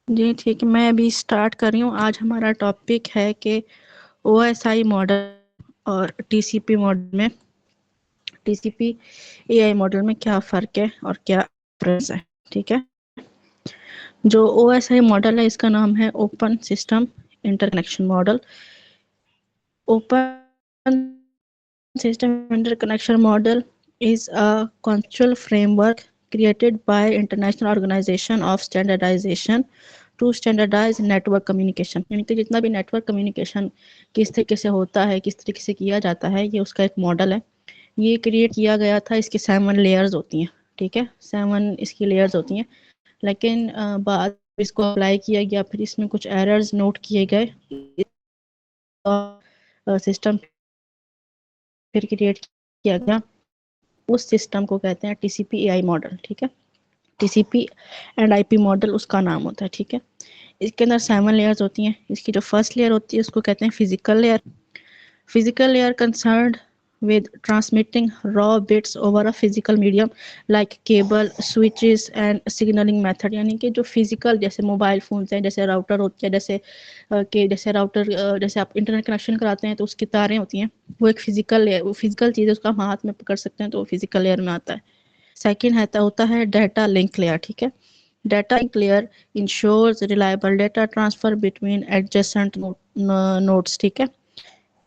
जी ठीक है, मैं अभी स्टार्ट कर रही हूँ। आज हमारा टॉपिक है कि ओएसआई मॉडल और टीसीपी मॉडल में टीसीपी एआई मॉडल में क्या फ़र्क है और क्या डिफरेंस है। ठीक है, जो ओएसआई मॉडल है इसका नाम है open system interconnection model. Open system interconnection model is a conceptual framework created by international organization of standardization to standardize network communication। यानी कि जितना भी नेटवर्क कम्युनिकेशन किस तरीके से होता है, किस तरीके से किया जाता है, ये उसका एक मॉडल है। ये क्रिएट किया गया था, इसकी 7 लेयर्स होती हैं। ठीक है, 7 इसकी लेयर्स होती हैं, लेकिन बाद इसको अप्लाई किया गया, फिर इसमें कुछ एरर्स नोट किए गए, सिस्टम फिर क्रिएट किया गया। उस सिस्टम को कहते हैं टीसीपी एआई मॉडल। ठीक है, टीसीपी एंड आईपी मॉडल उसका नाम होता है। ठीक है, इसके अंदर 7 लेयर्स होती हैं। इसकी जो फर्स्ट लेयर होती है उसको कहते हैं physical layer. Physical layer concerned with transmitting raw bits over a physical medium like cable, switches and signaling method। यानी कि जो फिजिकल जैसे मोबाइल फोन्स हैं, जैसे राउटर होते हैं, जैसे राउटर जैसे आप इंटरनेट कनेक्शन कराते हैं तो उसकी तारें होती हैं, वो एक फिजिकल लेयर, वो फिजिकल चीज़ है, उसका हम हाथ में पकड़ सकते हैं तो वो फिजिकल लेयर में आता है। सेकेंड होता है डाटा लिंक लेयर। ठीक है, data link layer ensures reliable data transfer between adjacent nodes. ठीक है,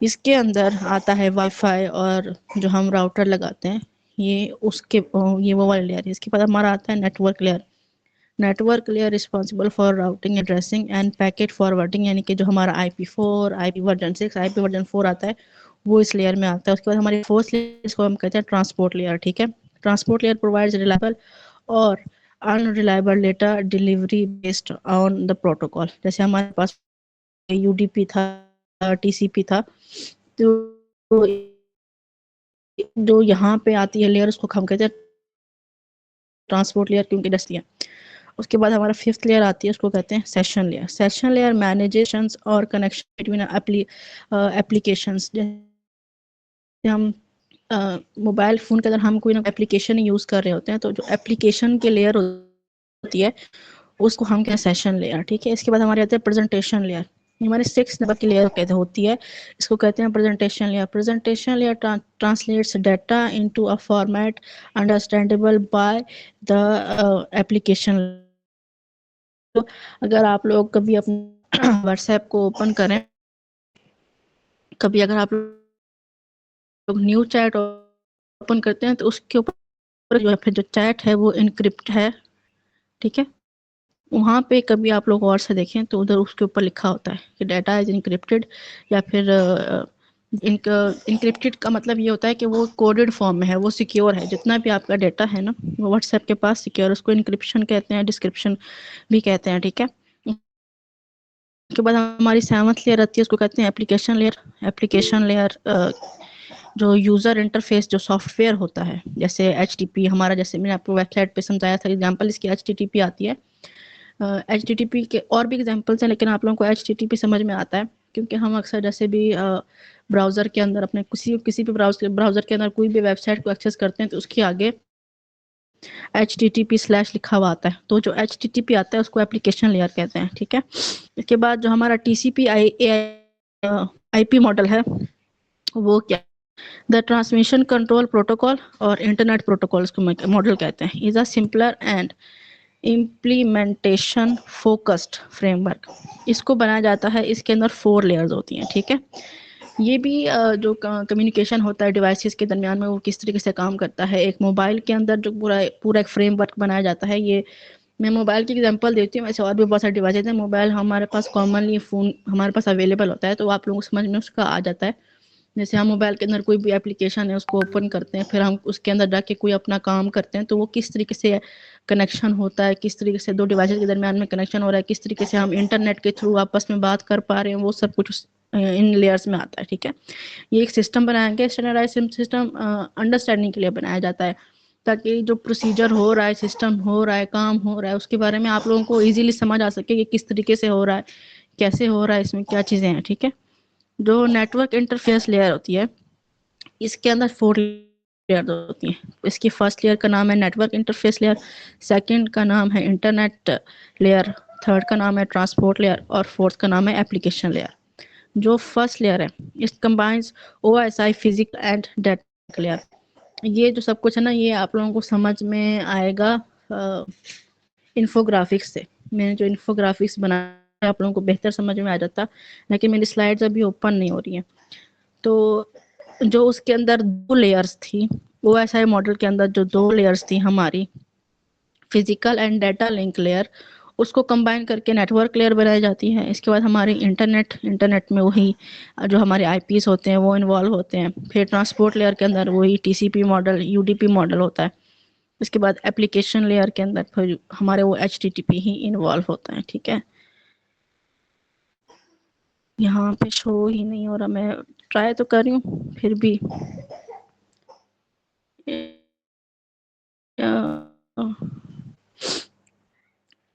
इसके अंदर आता है वाईफाई और जो हम राउटर लगाते हैं, ये उसके ये वो वाली लेयर है। इसके बाद हमारा आता है network layer. Network layer responsible for routing addressing end packet forwarding. यानी कि जो हमारा IP4, IP version 6, IP version 4 आता है वो इस लेयर में आता है। उसके बाद हमारी फोर्थ लेयर, इसको हम कहते हैं ट्रांसपोर्ट लेयर। ठीक है, ट्रांसपोर्ट लेयर प्रोवाइड्स रिलायबल और unreliable data delivery based on the protocol. जैसे हमारे पास UDP था, TCP था, तो जो यहाँ पे आती है लेयर उसको हम कहते हैं ट्रांसपोर्ट लेयर, क्योंकि डस्ती है। उसके बाद हमारा फिफ्थ लेयर आती है, उसको कहते हैं सेशन लेयर। सेशन लेयर मैनेजेशंस और कनेक्शन बिटवीन एप्लीकेशंस। जैसे हम मोबाइल फ़ोन के अंदर हम कोई ना एप्लीकेशन यूज़ कर रहे होते हैं, तो जो एप्लीकेशन की लेयर होती है उसको हम कहते हैं सेशन लेयर। ठीक है, इसके बाद हमारे आते हैं प्रेजेंटेशन लेयर। हमारे 6 नंबर की लेयर कहते होती है, इसको कहते हैं presentation layer. Presentation layer translates data into a format understandable by the application. तो अगर आप लोग कभी अपने व्हाट्सएप को ओपन करें, कभी अगर आप लोग न्यू चैट ओपन करते हैं तो उसके ऊपर जो है फिर जो चैट है वो इनक्रिप्ट है। ठीक है, वहाँ पे कभी आप लोग और से देखें तो उधर उसके ऊपर लिखा होता है कि डाटा इज इनक्रिप्टेड, या फिर इनक्रिप्टेड का मतलब ये होता है कि वो कोडेड फॉर्म में है, वो सिक्योर है। जितना भी आपका डाटा है ना वो व्हाट्सएप के पास सिक्योर, उसको इनक्रिप्शन कहते हैं, डिस्क्रिप्शन भी कहते हैं। ठीक है, उसके बाद हमारी 7th लेयर आती है, उसको कहते हैं एप्लीकेशन लेयर। एप्लीकेशन लेयर जो यूज़र इंटरफेस जो सॉफ्टवेयर होता है, जैसे HTTP हमारा, जैसे मैंने आपको वेबसाइट पे समझाया था एग्जांपल, इसकी HTTP आती है। HTTP के और भी एग्जांपल्स हैं, लेकिन आप लोगों को HTTP समझ में आता है क्योंकि हम अक्सर जैसे भी ब्राउज़र के अंदर अपने किसी भी ब्राउज़र के अंदर कोई भी वेबसाइट को एक्सेस करते हैं तो उसके आगे HTTP/ लिखा हुआ आता है। तो जो HTTP आता है उसको एप्लीकेशन लेयर कहते हैं। ठीक है, इसके बाद जो हमारा TCP IP मॉडल है वो क्या, द ट्रांसमिशन कंट्रोल प्रोटोकॉल और इंटरनेट प्रोटोकॉल इसको मॉडल कहते हैं, is a simpler and implementation focused framework. इसको बनाया जाता है, इसके अंदर 4 लेयर्स होती हैं। ठीक है, ये भी जो कम्युनिकेशन होता है डिवाइसेस के दरमियान में वो किस तरीके से काम करता है। एक मोबाइल के अंदर जो पूरा पूरा एक फ्रेमवर्क बनाया जाता है, ये मैं मोबाइल की एग्जांपल देती हूँ, वैसे और भी बहुत सारे डिवाइसेज हैं। मोबाइल हमारे पास कॉमनली फ़ोन हमारे पास अवेलेबल होता है, तो आप लोगों को समझ में उसका आ जाता है। जैसे हम मोबाइल के अंदर कोई भी एप्लीकेशन है उसको ओपन करते हैं, फिर हम उसके अंदर जाके कोई अपना काम करते हैं, तो वो किस तरीके से कनेक्शन होता है, किस तरीके से दो डिवाइसेस के दरमियान में कनेक्शन हो रहा है, किस तरीके से हम इंटरनेट के थ्रू आपस में बात कर पा रहे हैं, वो सब कुछ इन लेयर्स में आता है। ठीक है, ये एक सिस्टम बनाया गया, स्टैंडर्डाइज सिस्टम अंडरस्टैंडिंग के लिए बनाया जाता है, ताकि जो प्रोसीजर हो रहा है, सिस्टम हो रहा है, काम हो रहा है, उसके बारे में आप लोगों को इजीली समझ आ सके कि किस तरीके से हो रहा है, कैसे हो रहा है, इसमें क्या चीज़ें हैं। ठीक है, जो नेटवर्क इंटरफेस लेयर होती है इसके अंदर 4 लेयर होती हैं। इसकी फर्स्ट लेयर का नाम है नेटवर्क इंटरफेस लेयर, सेकंड का नाम है इंटरनेट लेयर, थर्ड का नाम है ट्रांसपोर्ट लेयर और फोर्थ का नाम है एप्लीकेशन लेयर। जो फर्स्ट लेयर है it combines OSI physical and data layer. ये जो सब कुछ है ना ये आप लोगों को समझ में आएगा इन्फोग्राफिक्स से। मैंने जो इन्फोग्राफिक्स बनाया आप लोगों को बेहतर समझ में आ जाता, लेकिन मेरी स्लाइड्स अभी ओपन नहीं हो रही हैं। तो जो उसके अंदर 2 लेयर्स थी, OSI मॉडल के अंदर जो 2 लेयर्स थी हमारी, physical and data link layer, उसको कंबाइन करके नेटवर्क लेयर बनाई जाती है। इसके बाद हमारी इंटरनेट में वही जो हमारे आईपीस होते हैं वो इन्वॉल्व होते हैं। फिर ट्रांसपोर्ट लेयर के अंदर वही TCP मॉडल, UDP मॉडल होता है। इसके बाद एप्लीकेशन लेयर के अंदर फिर हमारे वो HTTP ही इन्वॉल्व होता है। ठीक है, यहाँ पे शो ही नहीं हो रहा, मैं ट्राई तो कर रही हूँ फिर भी।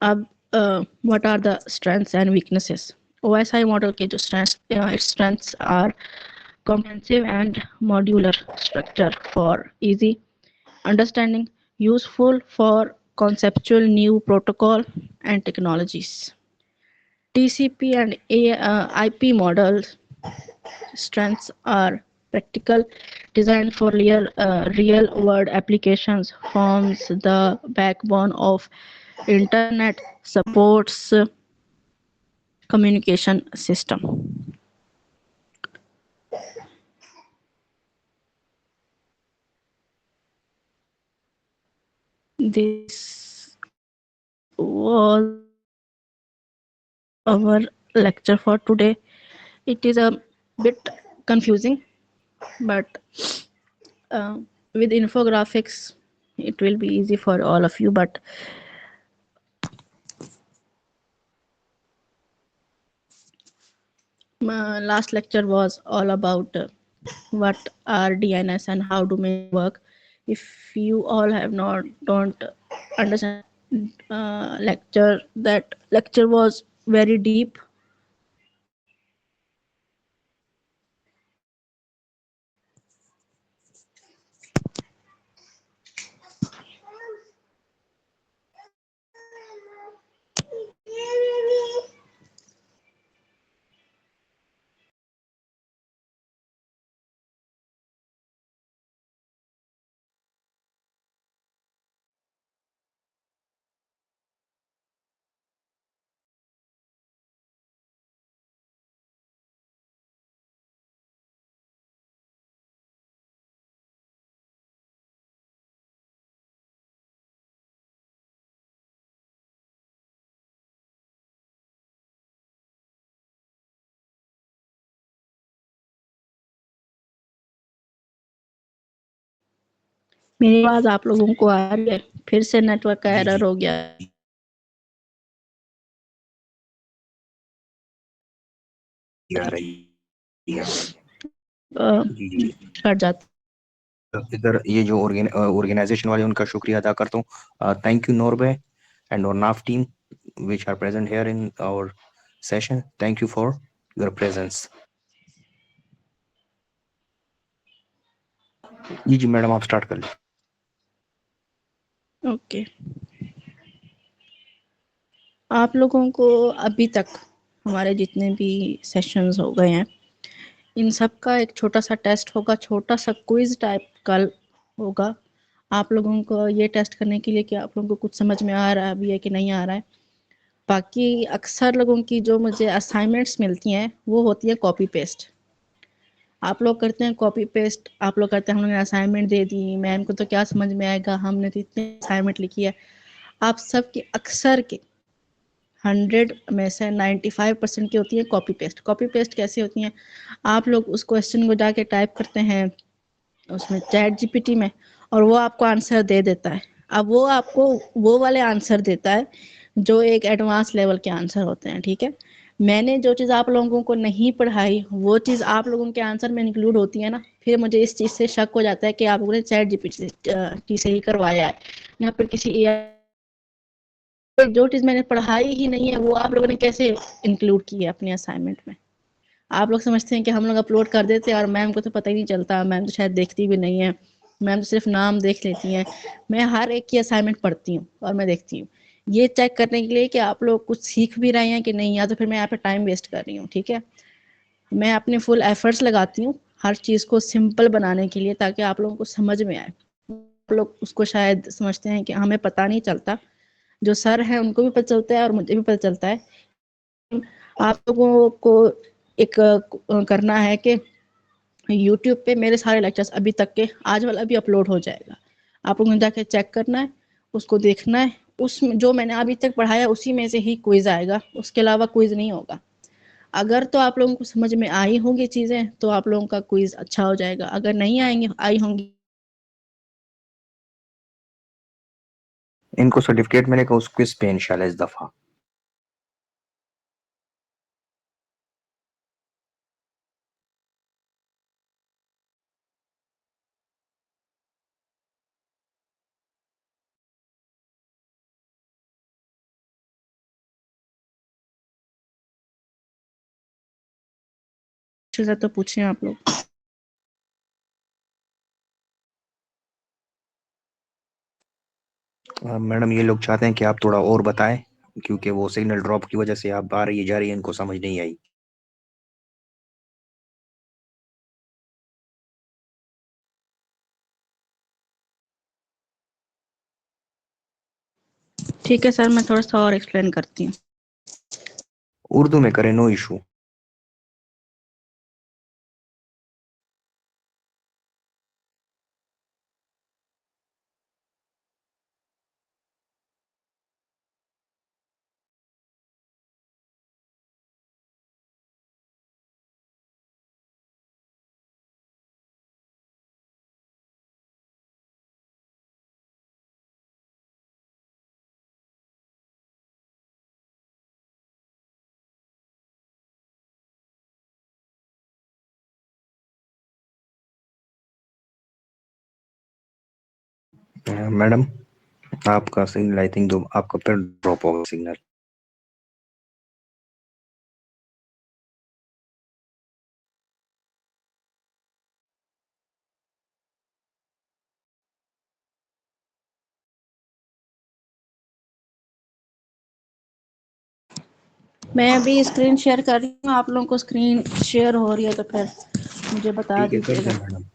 अब what are the strengths and weaknesses. OSI model के जो strengths are comprehensive and modular structure for easy understanding, useful for conceptual new protocol and technologies. TCP and IP models strengths are practical, designed for real world applications, forms the backbone of internet, supports communication system. This was our lecture for today. It is a bit confusing, but with infographics it will be easy for all of you. But my last lecture was all about what are DNS and how do they work. If you all have not don't understand lecture, that lecture was very deep. मेरी आवाज आप लोगों को आ रही है? फिर से network का एरर हो गया, आ रही है जी। कट जाता। इधर ये जो ऑर्गेनाइजेशन वाले उनका शुक्रिया अदा करता हूँ। थैंक यू नॉर्वे एंड और नाफ team which are present here in our session. Thank you for your presence. जी मैडम आप स्टार्ट कर लीजिए। ओके, आप लोगों को अभी तक हमारे जितने भी सेशंस हो गए हैं इन सब का एक छोटा सा टेस्ट होगा, छोटा सा क्विज टाइप का होगा आप लोगों को ये टेस्ट करने के लिए कि आप लोगों को कुछ समझ में आ रहा है अभी है कि नहीं आ रहा है। बाकी अक्सर लोगों की जो मुझे असाइनमेंट्स मिलती हैं वो होती है कॉपी पेस्ट। आप लोग करते हैं कॉपी पेस्ट, आप लोग करते हैं हम लोगों ने असाइनमेंट दे दी, मैम को तो क्या समझ में आएगा, हमने तो इतनी असाइनमेंट लिखी है। आप सबकी अक्सर के 100 में से 95% की होती है कॉपी पेस्ट। कॉपी पेस्ट कैसे होती हैं, आप लोग उस क्वेश्चन को जाके टाइप करते हैं उसमें ChatGPT में और वो आपको आंसर दे देता है। अब वो आपको वो वाले आंसर देता है जो एक एडवांस लेवल के आंसर होते हैं। ठीक है, मैंने जो चीज़ आप लोगों को नहीं पढ़ाई वो चीज़ आप लोगों के आंसर में इंक्लूड होती है ना, फिर मुझे इस चीज़ से शक हो जाता है कि आप लोगों ने ChatGPT से ही करवाया है या फिर किसी जो चीज़ मैंने पढ़ाई ही नहीं है वो आप लोगों ने कैसे इंक्लूड की है अपने असाइनमेंट में। आप लोग समझते हैं कि हम लोग अपलोड कर देते हैं और मैम को तो पता ही नहीं चलता, मैम तो शायद देखती भी नहीं है, मैम तो सिर्फ नाम देख लेती हैं। मैं हर एक की असाइनमेंट पढ़ती हूँ और मैं देखती हूँ ये चेक करने के लिए कि आप लोग कुछ सीख भी रहे हैं कि नहीं, या तो फिर मैं यहाँ पे टाइम वेस्ट कर रही हूँ। ठीक है, मैं अपने फुल एफर्ट्स लगाती हूँ हर चीज़ को सिंपल बनाने के लिए, ताकि आप लोगों को समझ में आए। आप लोग उसको शायद समझते हैं कि हमें पता नहीं चलता, जो सर है उनको भी पता चलता है और मुझे भी पता चलता है। आप लोगों को एक करना है कि यूट्यूब पे मेरे सारे लेक्चर्स अभी तक के, आज वाला भी अपलोड हो जाएगा, आप लोगों ने जाके चेक करना है, उसको देखना है। उसमें जो मैंने अभी तक पढ़ाया उसी में से ही क्विज आएगा, उसके अलावा क्विज नहीं होगा। अगर तो आप लोगों को समझ में आई होंगी चीज़ें तो आप लोगों का क्विज अच्छा हो जाएगा, अगर नहीं आई होंगी। इनको सर्टिफिकेट मिलेगा उस क्विज पे इंशाल्लाह इस दफा। तो पूछें आप लोग। मैडम ये लोग चाहते हैं कि आप थोड़ा और बताएं, क्योंकि वो सिग्नल ड्रॉप की वजह से आप आ रही है जा रही है, इनको समझ नहीं आई। ठीक है सर, मैं थोड़ा सा और एक्सप्लेन करती हूँ। उर्दू में करें, नो इशू। मैडम आपका सिग्नल आई थिंक आपका फिर ड्रॉप होगा सिग्नल। मैं अभी स्क्रीन शेयर कर रही हूँ, आप लोगों को स्क्रीन शेयर हो रही है तो फिर मुझे बता ठीक है, कर दें दीजिएगा। मैडम।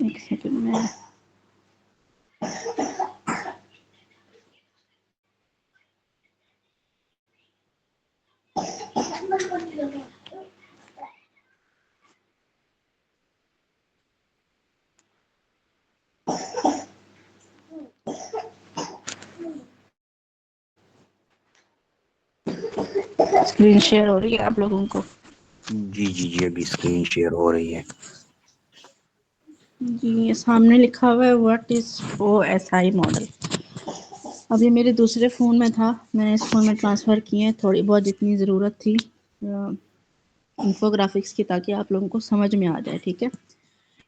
एक सेकंड में। स्क्रीन शेयर हो रही है आप लोगों को? जी जी जी, अभी स्क्रीन शेयर हो रही है। जी, सामने लिखा हुआ है व्हाट इज OSI मॉडल। अभी मेरे दूसरे फ़ोन में था, मैंने इस फ़ोन में ट्रांसफ़र किए हैं, थोड़ी बहुत जितनी ज़रूरत थी इंफोग्राफिक्स की, ताकि आप लोगों को समझ में आ जाए। ठीक है,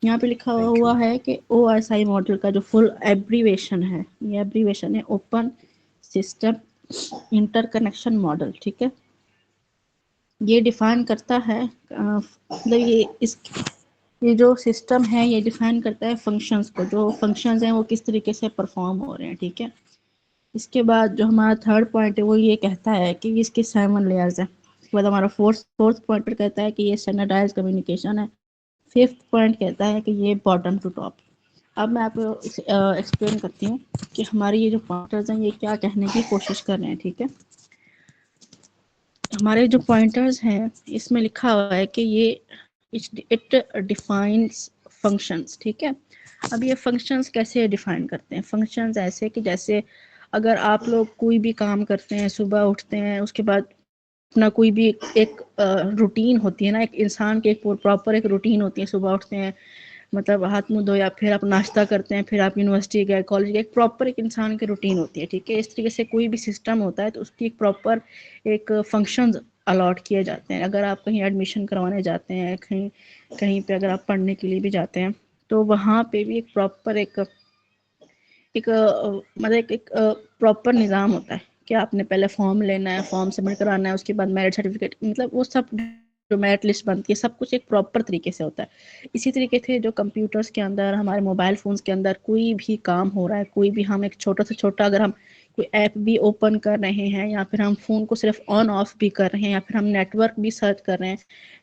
यहाँ पे लिखा थैंक हुआ यू। है कि OSI मॉडल का जो फुल एब्रीवेशन है, ये एब्रीवेशन है ओपन सिस्टम इंटरकनेक्शन मॉडल। ठीक है, ये डिफाइन करता है मतलब ये जो सिस्टम है ये डिफाइन करता है फंक्शंस को, जो फंक्शंस हैं वो किस तरीके से परफॉर्म हो रहे हैं। ठीक है, इसके बाद जो हमारा थर्ड पॉइंट है वो ये कहता है कि इसके 7 लेयर्स हैं। उसके बाद हमारा फोर्थ पॉइंटर कहता है कि ये स्टैंडर्डाइज कम्युनिकेशन है। फिफ्थ पॉइंट कहता है कि ये बॉटम टू टॉप। अब मैं आपको एक्सप्लेन करती हूँ कि हमारे ये जो पॉइंटर्स हैं ये क्या कहने की कोशिश कर रहे हैं। ठीक है, हमारे जो पॉइंटर्स हैं इसमें लिखा हुआ है कि ये इट डिफाइंस फंक्शंस। ठीक है, अब ये फंक्शंस कैसे डिफाइन करते हैं? फंक्शंस ऐसे कि जैसे अगर आप लोग कोई भी काम करते हैं, सुबह उठते हैं, उसके बाद अपना कोई भी एक रूटीन होती है ना, एक इंसान की एक प्रॉपर एक रूटीन होती है। सुबह उठते हैं, मतलब हाथ मुंह धोया, फिर आप नाश्ता करते हैं, फिर आप यूनिवर्सिटी गए, कॉलेज गए, एक प्रॉपर एक इंसान की रूटीन होती है। ठीक है, इस तरीके से कोई भी सिस्टम होता है तो उसकी एक प्रॉपर एक फंक्शन अलॉट किए जाते हैं। अगर आप कहीं एडमिशन करवाने जाते हैं, कहीं कहीं पे अगर आप पढ़ने के लिए भी जाते हैं तो वहाँ पे भी एक प्रॉपर एक मतलब एक प्रॉपर निज़ाम होता है कि आपने पहले फॉर्म लेना है, फॉर्म सबमिट कराना है, उसके बाद मैरिट सर्टिफिकेट, मतलब वो सब जो मेरिट लिस्ट बनती है, सब कुछ एक प्रॉपर तरीके से होता है। इसी तरीके से जो कंप्यूटर्स के अंदर, हमारे मोबाइल फ़ोन्स के अंदर कोई भी काम हो रहा है, कोई भी हम एक छोटा से छोटा अगर हम कोई ऐप भी ओपन कर रहे हैं, या फिर हम फ़ोन को सिर्फ ऑन ऑफ भी कर रहे हैं, या फिर हम नेटवर्क भी सर्च कर रहे हैं,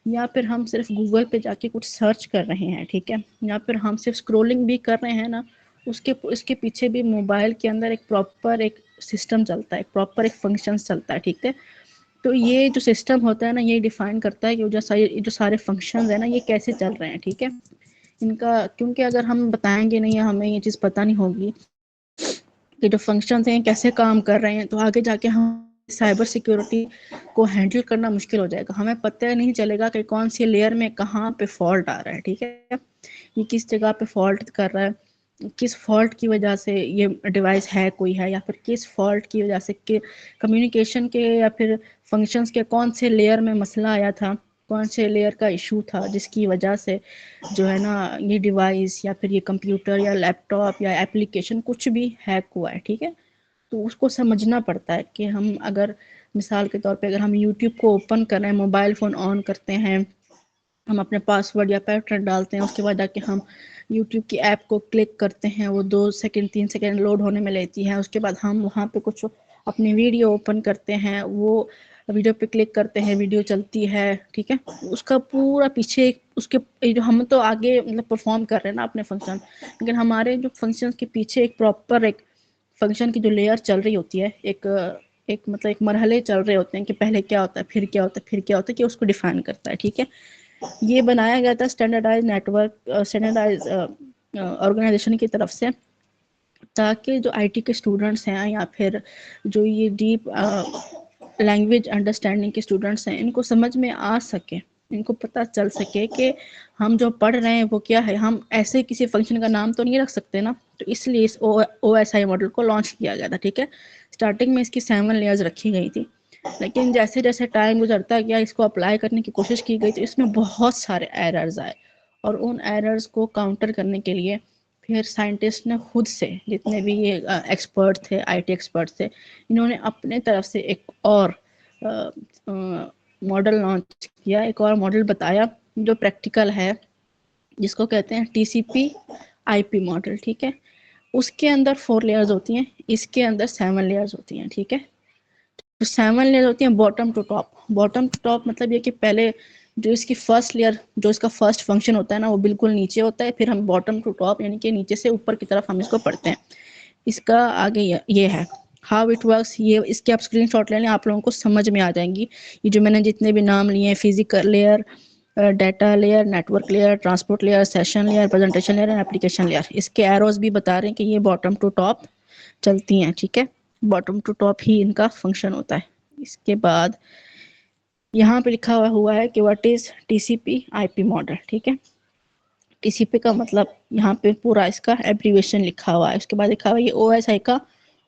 या फिर हम सिर्फ गूगल पे जाके कुछ सर्च कर रहे हैं, ठीक है, या फिर हम सिर्फ स्क्रोलिंग भी कर रहे हैं ना, उसके पीछे भी मोबाइल के अंदर एक प्रॉपर एक सिस्टम चलता है, एक प्रॉपर एक फंक्शन चलता है, ठीक है। तो ये जो सिस्टम होता है ना, ये डिफाइन करता है कि जो सारे फंक्शंस है ना, ये कैसे चल रहे हैं, ठीक है। इनका, क्योंकि अगर हम बताएंगे नहीं, हमें ये चीज़ पता नहीं होगी कि जो फंक्शंस हैं कैसे काम कर रहे हैं, तो आगे जाके हम साइबर सिक्योरिटी को हैंडल करना मुश्किल हो जाएगा। हमें पता नहीं चलेगा कि कौन सी लेयर में कहाँ पे फॉल्ट आ रहा है, ठीक है, ये किस जगह पे फॉल्ट कर रहा है, किस फॉल्ट की वजह से ये डिवाइस है कोई है, या फिर किस फॉल्ट की वजह से कि कम्युनिकेशन के या फिर फंक्शंस के कौन से लेयर में मसला आया था, कौन से लेयर का इशू था जिसकी वजह से जो है ना ये डिवाइस या फिर ये कंप्यूटर या लैपटॉप या एप्लीकेशन कुछ भी हैक हुआ है, ठीक है। तो उसको समझना पड़ता है कि हम अगर मिसाल के तौर पे अगर हम यूट्यूब को ओपन कर रहे हैं, मोबाइल फ़ोन ऑन करते हैं, हम अपने पासवर्ड या पैटर्न डालते हैं, उसके बाद जाके हम यूट्यूब की ऐप को क्लिक करते हैं, वो 2 सेकंड 3 सेकंड लोड होने में लेती है, उसके बाद हम वहाँ पे कुछ अपनी वीडियो ओपन करते हैं, वो वीडियो पे क्लिक करते हैं, वीडियो चलती है, ठीक है। उसका पूरा पीछे उसके जो हम तो आगे मतलब परफॉर्म कर रहे हैं ना अपने फंक्शन, लेकिन हमारे जो फंक्शन के पीछे एक प्रॉपर एक फंक्शन की जो लेयर चल रही होती है, एक मतलब एक मरहले चल रहे होते हैं कि पहले क्या होता है, फिर क्या होता है, फिर क्या होता है, कि उसको डिफाइन करता है, ठीक है। ये बनाया गया था स्टैंडर्डाइज नेटवर्क, स्टैंडर्डाइज ऑर्गेनाइजेशन की तरफ से, ताकि जो आईटी के स्टूडेंट्स हैं या फिर जो ये डीप लैंग्वेज अंडरस्टैंडिंग के स्टूडेंट्स हैं, इनको समझ में आ सके, इनको पता चल सके कि हम जो पढ़ रहे हैं वो क्या है। हम ऐसे किसी फंक्शन का नाम तो नहीं रख सकते ना, तो इसलिए इस OSI मॉडल को लॉन्च किया गया था, ठीक है। स्टार्टिंग में इसकी 7 लेयर्स रखी गई थी, लेकिन जैसे जैसे टाइम गुजरता गया, इसको अप्लाई करने की कोशिश की गई, तो इसमें बहुत सारे एरर्स आए, और उन एरर्स को काउंटर करने के लिए फिर साइंटिस्ट ने खुद से, जितने भी ये एक्सपर्ट थे, आईटी एक्सपर्ट थे, इन्होंने अपने तरफ से एक और मॉडल लॉन्च किया, एक और मॉडल बताया जो प्रैक्टिकल है, जिसको कहते हैं TCP IP मॉडल, ठीक है। उसके अंदर 4 लेयर्स होती हैं, इसके अंदर 7 लेयर्स होती हैं, ठीक है। तो 7 लेयर होती हैं bottom to top. Bottom to top मतलब ये कि पहले जो इसकी फर्स्ट लेयर, जो इसका फर्स्ट फंक्शन होता है ना, वो बिल्कुल नीचे होता है, फिर हम बॉटम टू टॉप यानी कि नीचे से ऊपर की तरफ हम इसको पढ़ते हैं। इसका आगे ये है हाउ इट वर्क्स। ये इसके आप स्क्रीनशॉट ले लें, आप लोगों को समझ में आ जाएंगी। ये जो मैंने जितने भी नाम लिए हैं, physical layer, data layer, network layer, transport layer, session layer, presentation layer and application layer, इसके एरोज भी बता रहे हैं कि ये बॉटम टू टॉप चलती हैं, ठीक है। बॉटम टू टॉप ही इनका फंक्शन होता है। इसके बाद यहाँ पे लिखा हुआ है कि what is TCP IP model, ठीक है। TCP का मतलब यहाँ पे पूरा इसका एब्रीविएशन लिखा हुआ है। उसके बाद लिखा हुआ है ये OSI का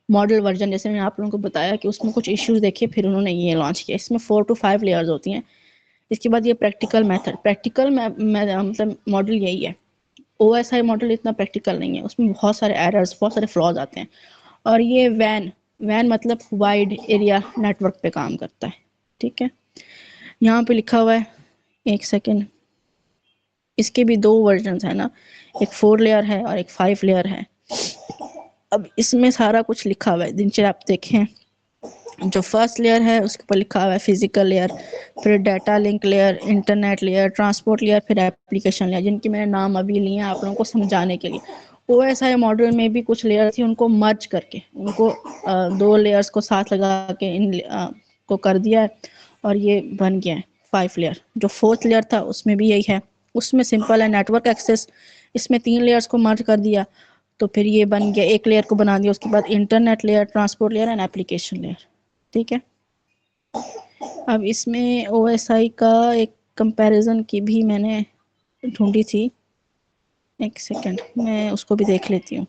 मॉडल वर्जन, जैसे मैंने आप लोगों को बताया कि उसमें कुछ इश्यूज देखे, फिर उन्होंने ये लॉन्च किया। इसमें 4 to 5 लेयर्स होती हैं। इसके बाद ये प्रैक्टिकल मेथड, प्रैक्टिकल मतलब मॉडल यही है। OSI मॉडल इतना प्रैक्टिकल नहीं है, उसमें बहुत सारे एरर्स, बहुत सारे फ्लॉज आते हैं। और ये वैन, वैन मतलब वाइड एरिया नेटवर्क पे काम करता है, ठीक है। यहाँ पे लिखा हुआ है, एक सेकेंड, इसके भी 2 वर्जन है ना, एक 4 लेयर है और एक 5 लेयर है। अब इसमें सारा कुछ लिखा हुआ है, नीचे आप देखें, जो फर्स्ट लेयर है उसके ऊपर लिखा हुआ है फिजिकल लेयर, फिर data link layer, internet layer, transport layer, फिर एप्लीकेशन लेयर, जिनकी मैंने नाम अभी लिए हैं आप लोगों को समझाने के लिए। OSI मॉडल में भी कुछ लेयर थी, उनको मर्ज करके, उनको 2 लेयर्स को साथ लगा के को कर दिया है, और ये बन गया है 5 लेयर। जो 4th लेयर था उसमें भी यही है, उसमें सिंपल है नेटवर्क एक्सेस, इसमें 3 लेयर्स को मर्ज कर दिया, तो फिर ये बन गया, एक लेयर को बना दिया। उसके बाद internet layer, transport layer and application layer, ठीक है। अब इसमें OSI का एक कंपैरिजन की भी मैंने ढूंढी थी, एक सेकंड मैं उसको भी देख लेती हूँ।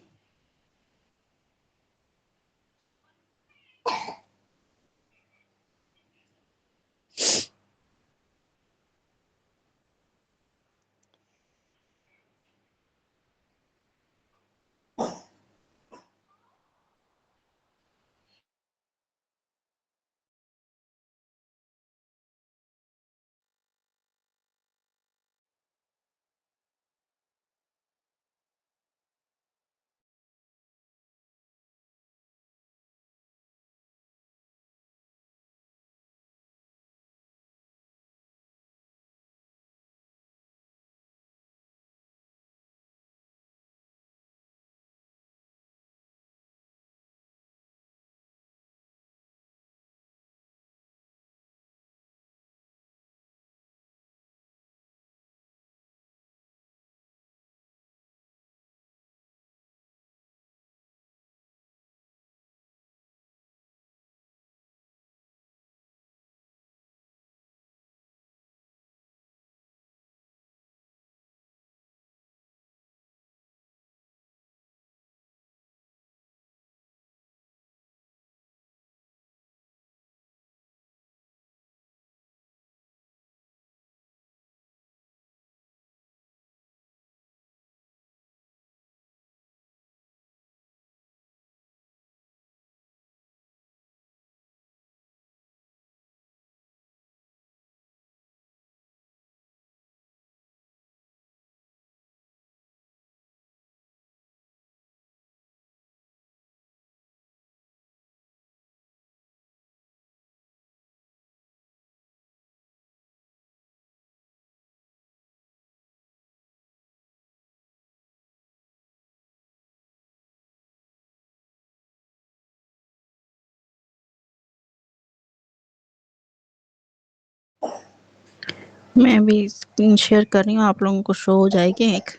मैं भी स्क्रीन शेयर कर रही हूँ, आप लोगों को शो हो जाएगी। एक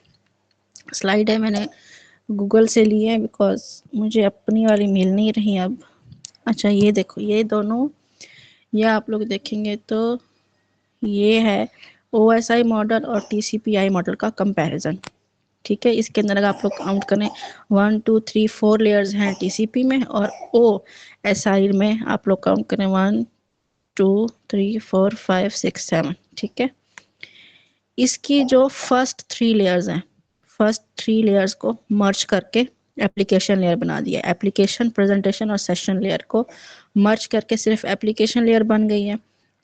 स्लाइड है, मैंने गूगल से ली है बिकॉज मुझे अपनी वाली मिल नहीं रही अब। अच्छा ये देखो, ये दोनों, ये आप लोग देखेंगे तो ये है OSI मॉडल और TCPI मॉडल का कंपैरिजन। ठीक है, इसके अंदर अगर आप लोग काउंट करें 1 2 3 4 लेयर्स हैं TCP में, और OSI में आप लोग काउंट करें 1 2 3 4 5 6 7। ठीक है, इसकी जो फर्स्ट 3 लेयर्स हैं, फर्स्ट 3 लेयर्स को मर्ज करके एप्लीकेशन लेयर बना दिया। एप्लीकेशन, प्रेजेंटेशन और सेशन लेयर को मर्ज करके सिर्फ एप्लीकेशन लेयर बन गई है।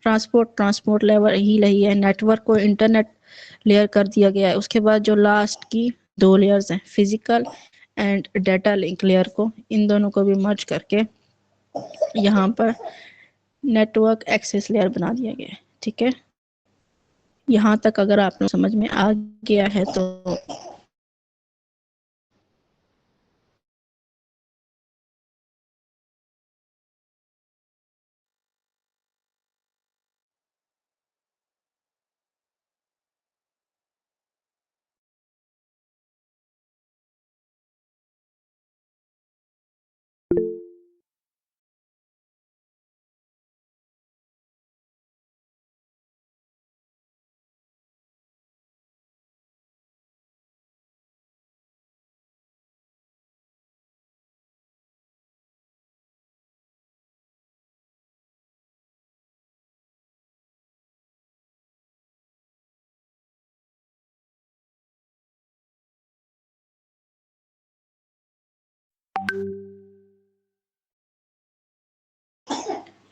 ट्रांसपोर्ट लेवल ही रही है। नेटवर्क को इंटरनेट लेयर कर दिया गया है। उसके बाद जो लास्ट की 2 लेयर्स हैं, physical and data link layer को, इन दोनों को भी मर्ज करके यहाँ पर नेटवर्क एक्सेस लेयर बना दिया गया है। ठीक है, यहाँ तक अगर आप लोग समझ में आ गया है तो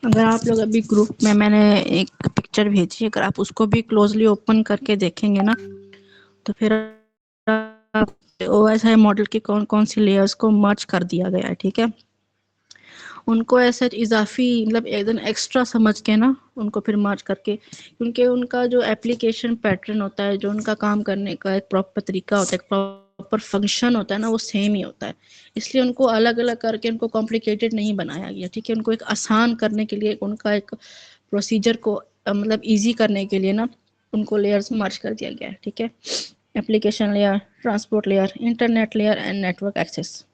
अगर आप लोग अभी ग्रुप में, मैंने एक पिक्चर भेजी, अगर आप उसको भी क्लोजली ओपन करके देखेंगे ना, तो फिर OSI मॉडल की कौन कौन सी लेयर्स को मर्ज कर दिया गया है। ठीक है, उनको ऐसे इजाफी मतलब एकदम एक्स्ट्रा समझ के ना, उनको फिर मर्ज करके, क्योंकि उनका जो एप्लीकेशन पैटर्न होता है, जो उनका काम करने का एक प्रॉपर तरीका होता है, एक प्रॉपर फंक्शन होता है ना, वो सेम ही होता है। इसलिए उनको अलग अलग करके उनको कॉम्प्लिकेटेड नहीं बनाया गया। ठीक है, उनको एक आसान करने के लिए, उनका एक प्रोसीजर को मतलब ईजी करने के लिए ना, उनको लेयर्स मर्ज कर दिया गया है। ठीक है, application layer, transport layer, internet layer and network access.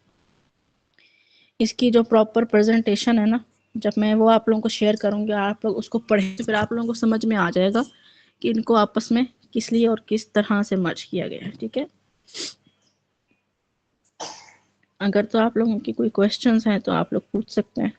इसकी जो प्रॉपर प्रेजेंटेशन है ना, जब मैं वो आप लोगों को शेयर करूंगी, आप लोग उसको पढ़ें तो फिर आप लोगों को समझ में आ जाएगा कि इनको आपस में किस लिए और किस तरह से मर्ज किया गया है। ठीक है, अगर तो आप लोगों की कोई क्वेश्चंस हैं तो आप लोग पूछ सकते हैं।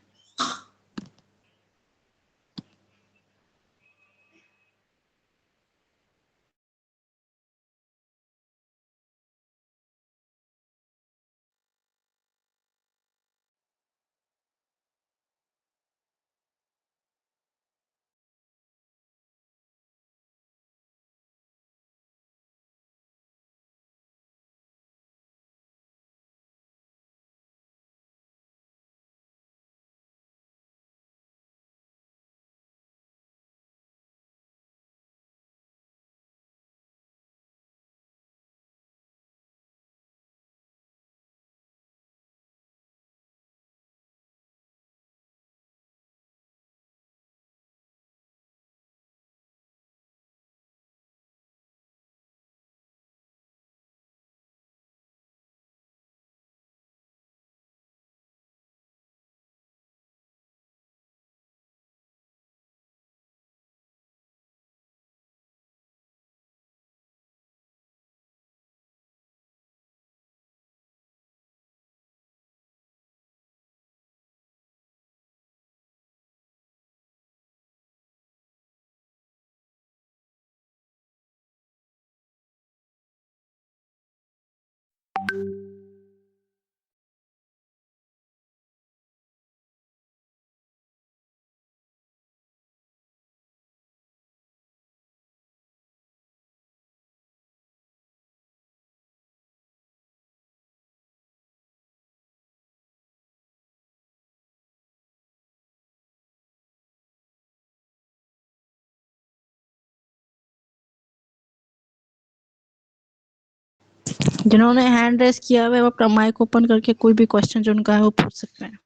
जिन्होंने हैंड रेस किया हुआ है वो अपना माइक ओपन करके कोई भी क्वेश्चन जो उनका है वो पूछ सकते हैं।